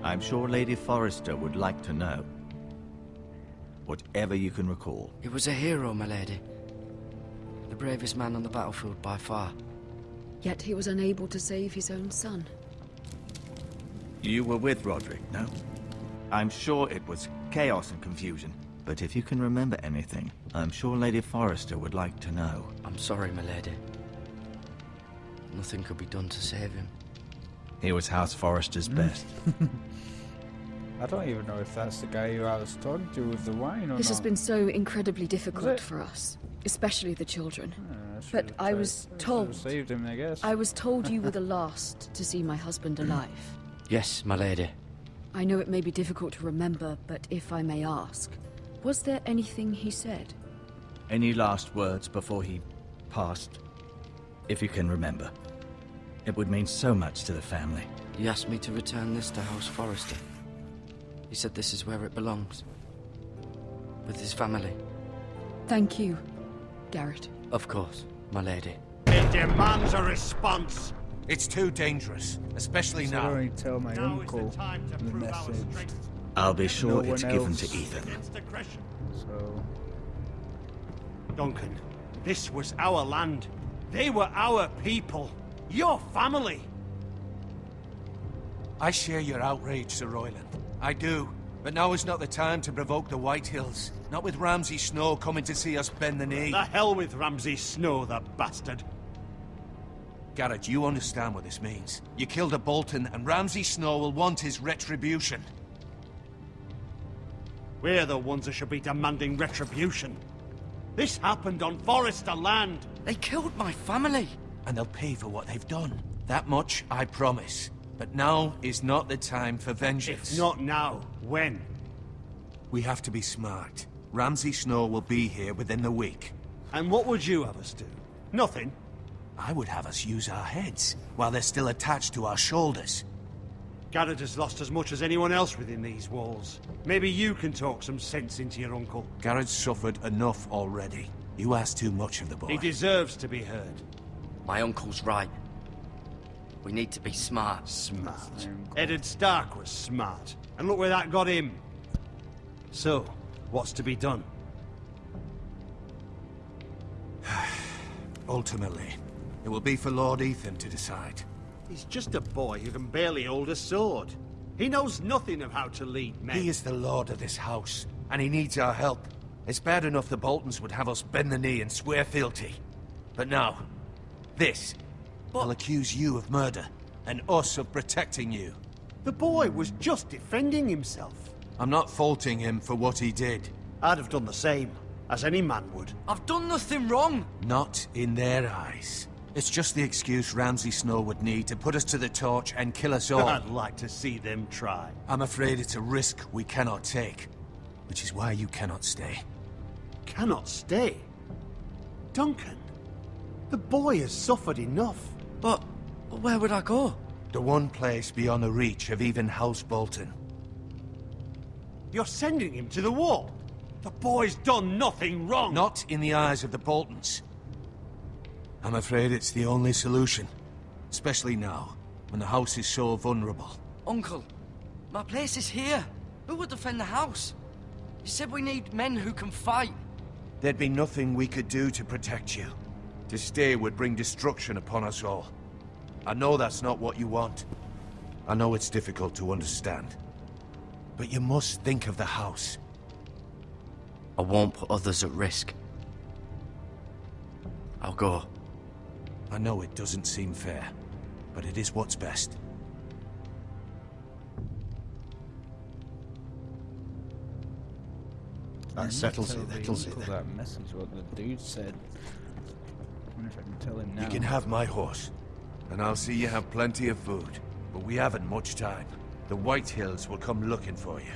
I'm sure Lady Forrester would like to know. Whatever you can recall. He was a hero, my lady. The bravest man on the battlefield by far. Yet he was unable to save his own son. You were with Roderick, no? I'm sure it was chaos and confusion. But if you can remember anything, I'm sure Lady Forrester would like to know. I'm sorry, my lady. Nothing could be done to save him. He was House Forrester's best. I don't even know if that's the guy who I was talking to with the wine or not. This has been so incredibly difficult for us, especially the children. But I was told... saved him, I guess. I was told you were the last to see my husband alive. Yes, my lady. I know it may be difficult to remember, but if I may ask, was there anything he said? Any last words before he passed? If you can remember. It would mean so much to the family. He asked me to return this to House Forrester. He said this is where it belongs. With his family. Thank you, Garrett. Of course, my lady. It demands a response. It's too dangerous, especially now. I only tell my Now is uncle the time to the prove our message. strength I'll be sure No it's one given else. to Ethan. against aggression. So, Duncan, this was our land. They were our people. Your family. I share your outrage, Sir Royland. I do. But now is not the time to provoke the Whitehills. Not with Ramsay Snow coming to see us bend the knee. The hell with Ramsay Snow, the bastard. Garrett, you understand what this means. You killed a Bolton, and Ramsay Snow will want his retribution. We're the ones that should be demanding retribution. This happened on Forrester land. They killed my family! And they'll pay for what they've done. That much, I promise. But now is not the time for vengeance. If not now, when? We have to be smart. Ramsay Snow will be here within the week. And what would you have us do? Nothing. I would have us use our heads, while they're still attached to our shoulders. Garrett has lost as much as anyone else within these walls. Maybe you can talk some sense into your uncle. Garrett's suffered enough already. You ask too much of the boy. He deserves to be heard. My uncle's right. We need to be smart. Smart. Eddard Stark was smart. And look where that got him. So, what's to be done? Ultimately, it will be for Lord Ethan to decide. He's just a boy who can barely hold a sword. He knows nothing of how to lead men. He is the lord of this house, and he needs our help. It's bad enough the Boltons would have us bend the knee and swear fealty. But now, this. They'll accuse you of murder, and us of protecting you. The boy was just defending himself. I'm not faulting him for what he did. I'd have done the same, as any man would. I've done nothing wrong! Not in their eyes. It's just the excuse Ramsay Snow would need to put us to the torch and kill us all. I'd like to see them try. I'm afraid it's a risk we cannot take, which is why you cannot stay. Cannot stay? Duncan, the boy has suffered enough. But where would I go? The one place beyond the reach of even House Bolton. You're sending him to the wall. The boy's done nothing wrong. Not in the eyes of the Boltons. I'm afraid it's the only solution. Especially now, when the house is so vulnerable. Uncle, my place is here. Who would defend the house? You said we need men who can fight. There'd be nothing we could do to protect you. To stay would bring destruction upon us all. I know that's not what you want. I know it's difficult to understand. But you must think of the house. I won't put others at risk. I'll go. I know it doesn't seem fair, but it is what's best. That settles it, settles it. That message, what the dude said. I wonder if I can tell him now. You can have my horse, and I'll see you have plenty of food. But we haven't much time. The Whitehills will come looking for you.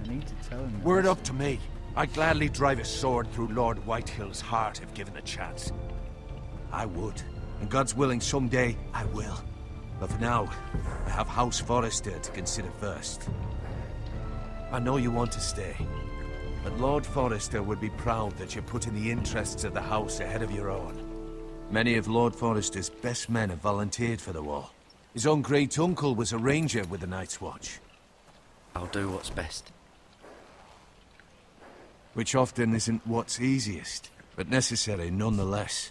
I need to tell him. Word up to me. I'd gladly drive a sword through Lord Whitehill's heart if given a chance. I would. And God's willing, someday I will. But for now, I have House Forrester to consider first. I know you want to stay. But Lord Forrester would be proud that you're putting the interests of the house ahead of your own. Many of Lord Forrester's best men have volunteered for the war. His own great-uncle was a ranger with the Night's Watch. I'll do what's best. Which often isn't what's easiest, but necessary nonetheless.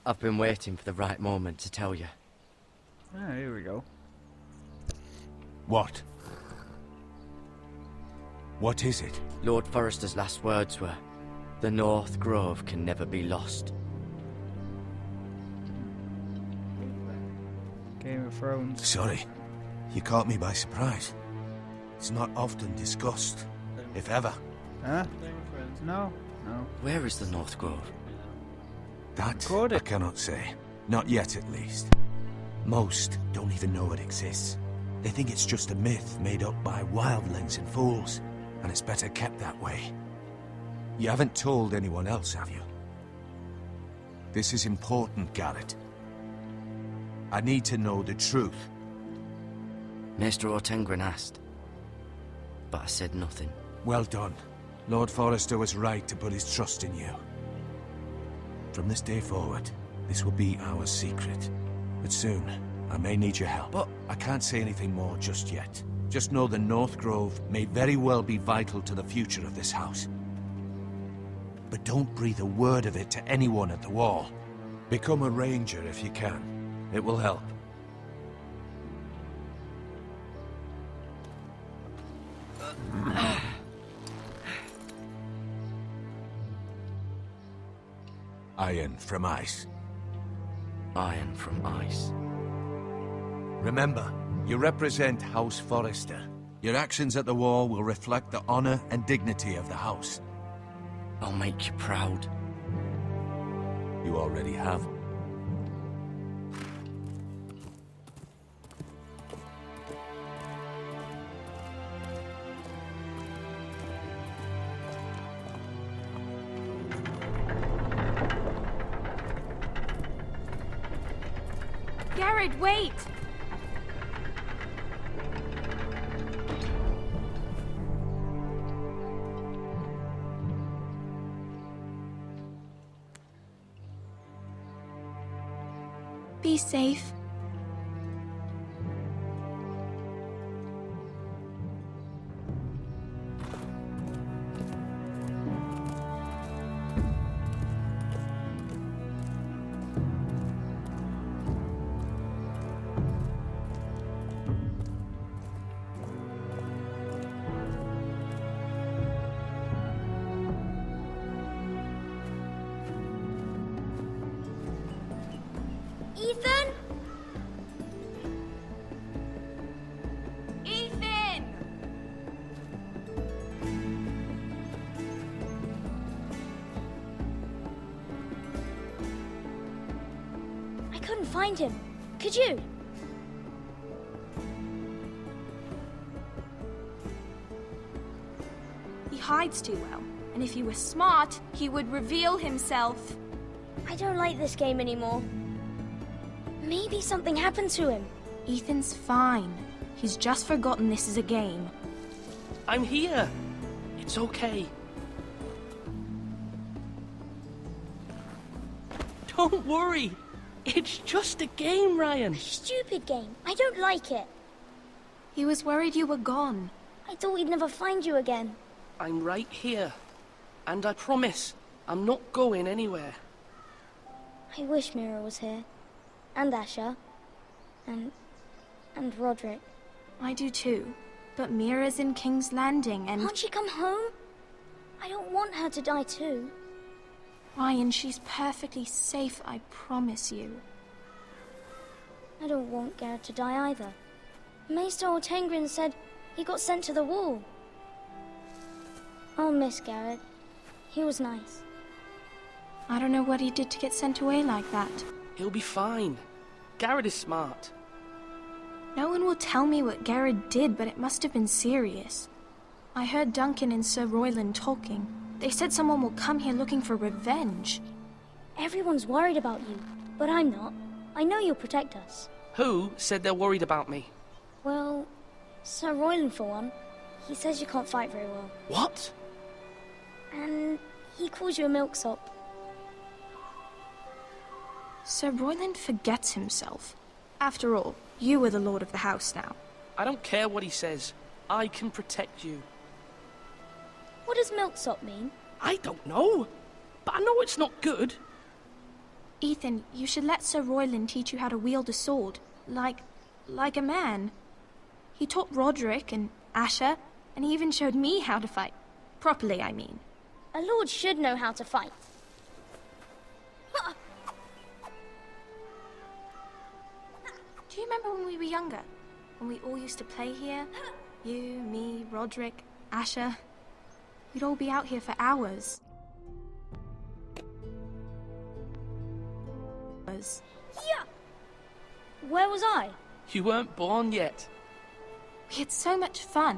I've been waiting for the right moment to tell you. Ah, here we go. What? What is it? Lord Forrester's last words were, "The North Grove can never be lost." Game of Thrones. Sorry, you caught me by surprise. It's not often discussed, if ever. Huh? No, no. Where is the North Grove? That Got I it. cannot say. Not yet, at least. Most don't even know it exists. They think it's just a myth made up by wildlings and fools, and it's better kept that way. You haven't told anyone else, have you? This is important, Garrett. I need to know the truth. Maester Ortengren asked, but I said nothing. Well done. Lord Forrester was right to put his trust in you. From this day forward, this will be our secret. But soon, I may need your help. But I can't say anything more just yet. Just know the North Grove may very well be vital to the future of this house. But don't breathe a word of it to anyone at the Wall. Become a ranger if you can. It will help. Iron from ice. iron from ice. Remember, you represent House Forrester. Your actions at the Wall will reflect the honor and dignity of the house. I'll make you proud. You already have. Garrett, wait! Be safe. Ethan? Ethan! I couldn't find him. Could you? He hides too well, and if he were smart, he would reveal himself. I don't like this game anymore. Maybe something happened to him. Ethan's fine. He's just forgotten this is a game. I'm here. It's okay. Don't worry. It's just a game, Ryan. Stupid game. I don't like it. He was worried you were gone. I thought we'd never find you again. I'm right here. And I promise, I'm not going anywhere. I wish Mira was here. And Asher. And Roderick. I do too. But Mira's in King's Landing and... Can't she come home? I don't want her to die too. Ryan, she's perfectly safe, I promise you. I don't want Garrett to die either. Maester Ortengren said he got sent to the Wall. I'll miss Garrett. He was nice. I don't know what he did to get sent away like that. He'll be fine. Garrett is smart. No one will tell me what Garrett did, but it must have been serious. I heard Duncan and Sir Royland talking. They said someone will come here looking for revenge. Everyone's worried about you, but I'm not. I know you'll protect us. Who said they're worried about me? Well, Sir Royland for one. He says you can't fight very well. What? And he calls you a milksop. Sir Royland forgets himself. After all, you are the lord of the house now. I don't care what he says. I can protect you. What does milksop mean? I don't know, but I know it's not good. Ethan, you should let Sir Royland teach you how to wield a sword. Like a man. He taught Roderick and Asher, and he even showed me how to fight. Properly, I mean. A lord should know how to fight. Do you remember when we were younger? When we all used to play here? You, me, Roderick, Asher. We'd all be out here for hours. Yeah! Where was I? You weren't born yet. We had so much fun.